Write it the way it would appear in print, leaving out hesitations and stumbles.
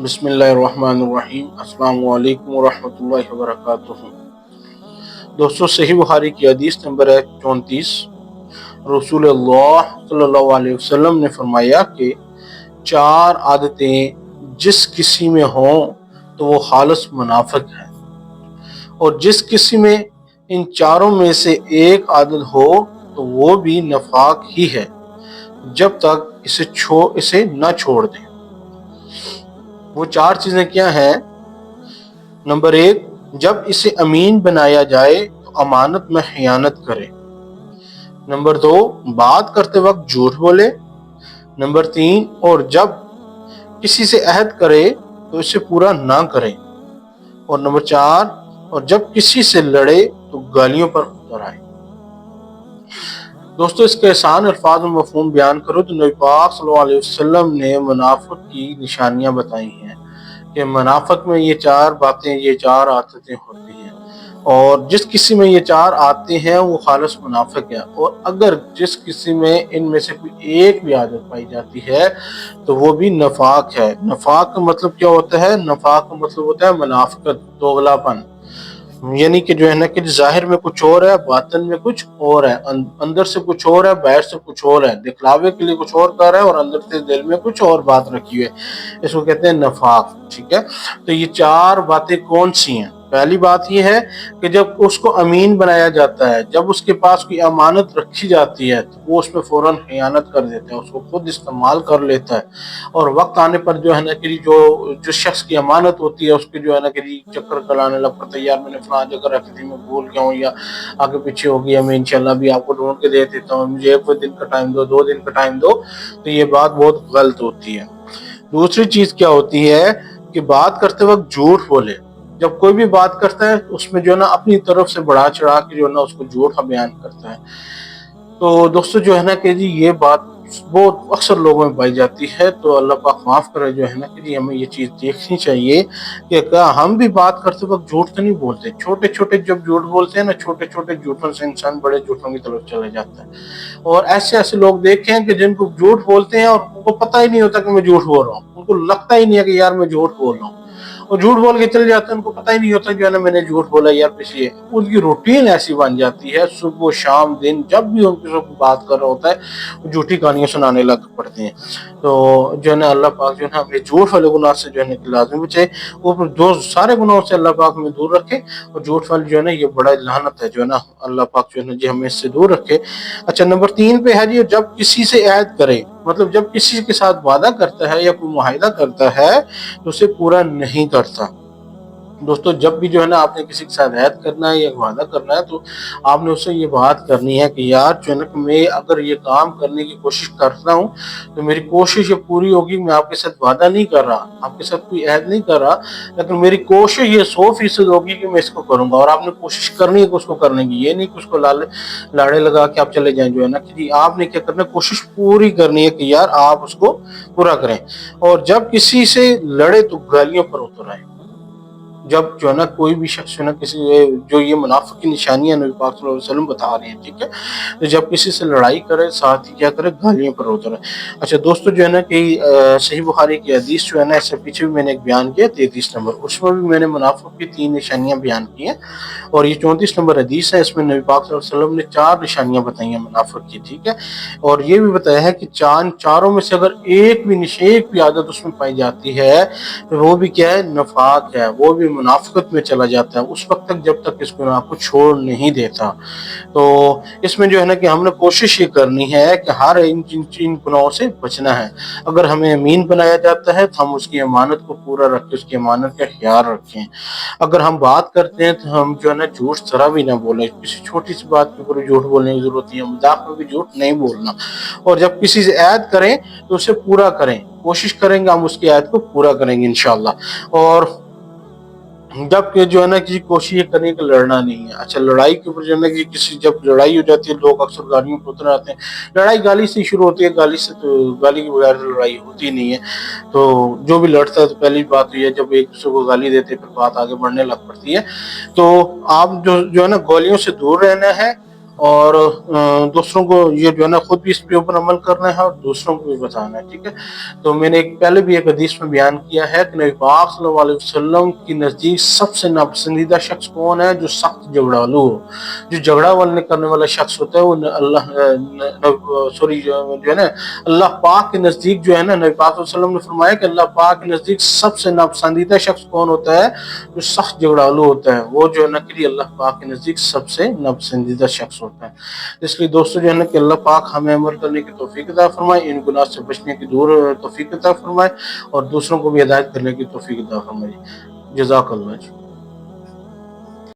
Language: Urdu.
بسم اللہ الرحمن الرحیم۔ السلام علیکم ورحمۃ اللہ وبرکاتہ۔ دوستو، صحیح بخاری کی حدیث نمبر ہے 34۔ رسول اللہ صلی اللہ علیہ وسلم نے فرمایا کہ 4 عادتیں جس کسی میں ہوں تو وہ خالص منافق ہے، اور جس کسی میں ان 4 میں سے ایک عادت ہو تو وہ بھی نفاق ہی ہے جب تک اسے نہ چھوڑ دیں۔ وہ 4 چیزیں کیا ہیں؟ نمبر 1، جب اسے امین بنایا جائے تو امانت میں خیانت کرے۔ نمبر 2، بات کرتے وقت جھوٹ بولے۔ نمبر 3، اور جب کسی سے عہد کرے تو اسے پورا نہ کرے۔ اور نمبر 4، اور جب کسی سے لڑے تو گالیوں پر اتر آئے۔ دوستو، اس کے آسان الفاظ میں مفہوم بیان کرو تو نبی پاک صلی اللہ علیہ وسلم نے منافق کی نشانیاں بتائی ہیں کہ منافق میں یہ 4 باتیں، یہ 4 عادتیں ہوتی ہیں، اور جس کسی میں یہ 4 آتے ہیں وہ خالص منافق ہے۔ اور اگر جس کسی میں ان میں سے کوئی ایک بھی عادت پائی جاتی ہے تو وہ بھی نفاق ہے۔ نفاق کا مطلب کیا ہوتا ہے؟ نفاق کا مطلب ہوتا ہے منافقت، دوغلا پن، یعنی کہ جو ہے نا کہ ظاہر میں کچھ اور ہے، باطن میں کچھ اور ہے، اندر سے کچھ اور ہے، باہر سے کچھ اور ہے، دکھلاوے کے لیے کچھ اور کر رہا ہے اور اندر سے دل میں کچھ اور بات رکھی ہوئی ہے، اس کو کہتے ہیں نفاق۔ ٹھیک ہے، تو یہ 4 باتیں کون سی ہیں؟ پہلی بات یہ ہے کہ جب اس کو امین بنایا جاتا ہے، جب اس کے پاس کوئی امانت رکھی جاتی ہے تو وہ اس میں فوراً خیانت کر دیتا ہے، اس کو خود استعمال کر لیتا ہے، اور وقت آنے پر جو ہے نا کہ جو شخص کی امانت ہوتی ہے اس کے جو ہے نا کہ چکر کلانے لگتا ہے، یار میں نے فلاں جگہ رکھی تھی، میں بھول گیا ہوں یا آگے پیچھے ہو گیا، میں انشاءاللہ بھی آپ کو ڈھونڈ کے دے دیتا ہوں، مجھے 1 دن کا ٹائم دو، 2 دن کا ٹائم دو۔ تو یہ بات بہت غلط ہوتی ہے۔ دوسری چیز کیا ہوتی ہے کہ بات کرتے وقت جھوٹ بولے۔ جب کوئی بھی بات کرتا ہے اس میں جو ہے نا اپنی طرف سے بڑھا چڑھا کے جو ہے نا اس کو جھوٹ بیان کرتا ہے۔ تو دوستو جو ہے نا کہ یہ بات بہت اکثر لوگوں میں پائی جاتی ہے، تو اللہ پاک معاف کرے، جو ہے نا کہ ہمیں یہ چیز دیکھنی چاہیے کہ کیا ہم بھی بات کرتے وقت جھوٹ تو نہیں بولتے۔ چھوٹے چھوٹے جب جھوٹ بولتے ہیں نا، چھوٹے چھوٹے جھوٹوں سے انسان بڑے جھوٹوں کی طرف چلے جاتا ہے۔ اور ایسے لوگ دیکھے ہیں کہ جن کو جھوٹ بولتے ہیں اور ان کو پتہ ہی نہیں ہوتا کہ میں جھوٹ بول رہا ہوں، ان کو لگتا ہی نہیں ہے کہ یار میں جھوٹ بول رہا ہوں، اور جھوٹ بول کے چلے جاتے ہیں، ان کو پتہ ہی نہیں ہوتا جو ہے نا میں نے جھوٹ بولا یار پیچھے۔ ان کی روٹین ایسی بن جاتی ہے، صبح شام دن جب بھی ان کے ساتھ بات کر رہا ہوتا ہے وہ جھوٹی کہانیاں سنانے لگ پڑتے ہیں۔ تو جو ہے نا اللہ پاک جو ہے نا ہمیں جھوٹ والے گناہ سے جو ہے نا لازمی بچے، وہ جو سارے گناہوں سے اللہ پاک ہمیں دور رکھے، اور جھوٹ والی جو ہے نا یہ بڑا لعنت ہے، جو ہے نا اللہ پاک جو ہے نا جی ہمیں اس سے دور رکھے۔ اچھا، نمبر 3 پہ ہے جی، جب کسی سے عہد کرے، مطلب جب کسی کے ساتھ وعدہ کرتا ہے یا کوئی معاہدہ کرتا ہے تو اسے پورا نہیں کرتا۔ دوستو، جب بھی جو ہے نا آپ نے کسی کے ساتھ عہد کرنا ہے یا وعدہ کرنا ہے تو آپ نے اس سے یہ بات کرنی ہے کہ یار جو ہے نا کہ میں اگر یہ کام کرنے کی کوشش کرتا ہوں تو میری کوشش یہ پوری ہوگی، میں آپ کے ساتھ وعدہ نہیں کر رہا، آپ کے ساتھ کوئی عہد نہیں کر رہا، لیکن میری کوشش یہ 100% ہوگی کہ میں اس کو کروں گا، اور آپ نے کوشش کرنی ہے کہ اس کو کرنے کی، یہ نہیں کہ اس کو لاڑے لگا کے آپ چلے جائیں، جو ہے نا کہ آپ نے کیا کرنا ہے، کوشش پوری کرنی ہے کہ یار آپ اس کو پورا کریں۔ اور جب کسی سے لڑے تو گالیوں پر اتر آئے۔ جب جو ہے نا کوئی بھی شخص جو ہے نا کسی جو یہ منافق کی نشانیاں نبی پاک صلی اللہ علیہ وسلم بتا رہے ہیں، ٹھیک ہے، تو جب کسی سے لڑائی کرے ساتھ ہی کیا کرے، گالیوں پر اترے۔ اچھا دوستو، جو ہے نا کہ صحیح بخاری کی حدیث جو ہے نا، اس سے پیچھے بھی میں نے ایک بیان کیا 33 نمبر، اس میں بھی میں نے منافق کی 3 نشانیاں بیان کی ہیں، اور یہ 34 نمبر حدیث ہے، اس میں نبی پاک صلی اللہ علیہ وسلم نے 4 نشانیاں بتائی ہیں منافق کی، ٹھیک ہے، اور یہ بھی بتایا ہے کہ چاروں میں سے اگر ایک بھی عادت اس میں پائی جاتی ہے تو وہ بھی کیا ہے، نفاق ہے، وہ بھی منافقت میں چلا جاتا ہے اس وقت تک جب تک اس گناہ کو چھوڑ نہیں دیتا۔ تو اس میں جو ہے نا کہ ہم نے کوشش یہ کرنی ہے کہ ہر ان گناہوں سے بچنا ہے۔ اگر ہمیں امین بنایا جاتا ہے تو ہم اس کی امانت کو پورا رکھیں، اس کی امانت کا خیال رکھیں۔ اگر ہم بات کرتے ہیں تو ہم جو ہے نا جھوٹ ذرا بھی نہ بولیں، کسی چھوٹی سی بات کے اوپر جھوٹ بولنے کی ضرورت نہیں ہے، مذاق میں بھی جھوٹ نہیں بولنا، اور جب کسی سے عہد کریں تو اسے پورا کریں، کوشش کریں گے ہم اس کی عہد کو پورا کریں گے انشاءاللہ۔ اور جب کہ جو ہے نا کسی کوشش یہ کرنے کہ لڑنا نہیں ہے۔ اچھا، لڑائی کے اوپر جو ہے نا کہ کسی جب لڑائی ہو جاتی ہے لوگ اکثر گالیوں پہ اتر آتے ہیں۔ لڑائی گالی سے شروع ہوتی ہے، گالی کے بغیر لڑائی ہوتی نہیں ہے۔ تو جو بھی لڑتا ہے تو پہلی بات یہ ہے جب ایک دوسرے کو گالی دیتے پھر بات آگے بڑھنے لگ پڑتی ہے۔ تو آپ جو ہے نا گالیوں سے دور رہنا ہے، اور دوسروں کو یہ جو ہے نا خود بھی اس کے اوپر عمل کرنا ہے اور دوسروں کو بھی بتانا ہے، ٹھیک ہے۔ تو میں نے پہلے بھی ایک حدیث میں بیان کیا ہے کہ نبی پاک صلی اللہ علیہ وسلم کی نزدیک سب سے ناپسندیدہ شخص کون ہے؟ جو سخت جھگڑالو ہو، جو جھگڑا والنے کرنے والا شخص ہوتا ہے وہ جو ہے نا اللہ پاک کے نزدیک جو ہے نا، نبی پاک صلی اللہ علیہ وسلم نے فرمایا کہ اللہ پاک کے نزدیک سب سے ناپسندیدہ شخص کون ہوتا ہے؟ جو سخت جھگڑالو ہوتا ہے، وہ جو ہے نا کہ اللہ پاک کے نزدیک سب سے ناپسندیدہ شخص ہوتا ہے۔ اس لیے دوستو جو ہے نا کہ اللہ پاک ہمیں عمل کرنے کی توفیق عطا فرمائے، ان گناہ سے بچنے کی دور توفیق عطا فرمائے، اور دوسروں کو بھی ہدایت کرنے کی توفیق عطا فرمائے۔ جزاک اللہ جی۔